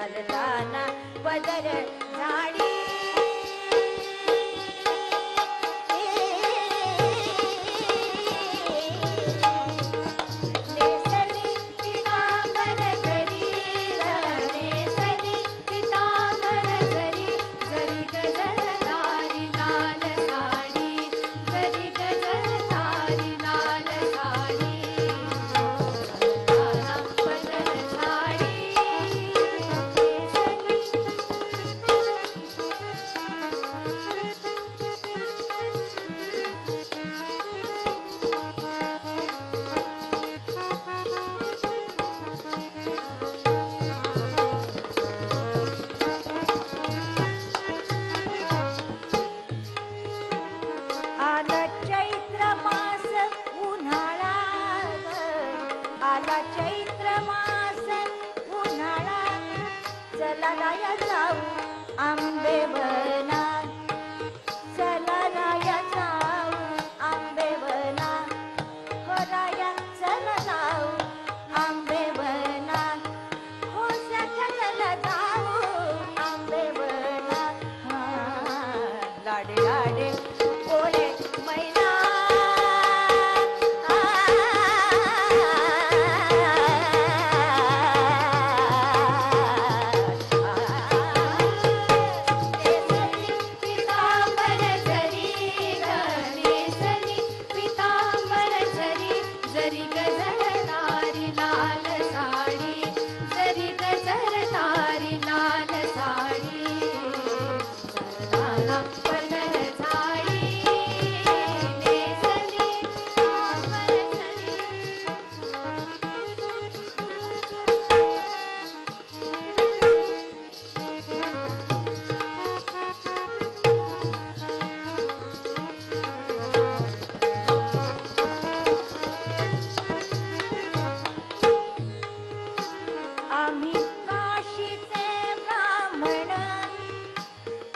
चालताना पदर झाडी चैत्र मास उन्हाळा चला राया जाऊ आंबे बना चला राया जाऊ आंबे बना हो राया चला जाऊ आंबे बना हो सख्या चला जाऊ आंबे बना लाडे लाडे बोले मैना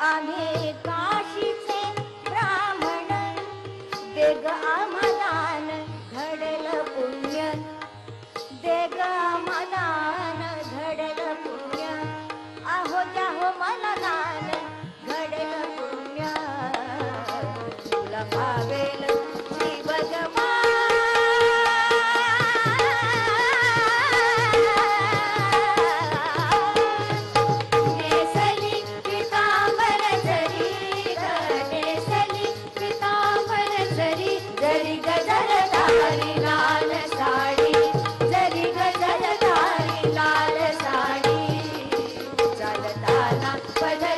आम्ही काशीचे ब्राह्मण देग आम्हादान घडेल पुण्य देग आम्हादान घडेल पुण्य आहो द्याहो मला दान घडेल पुण्य तुला पावेल श्री भगवान जरी गजरधारी लाल साडी जरी गजरधारी लाल साडी चालताना पद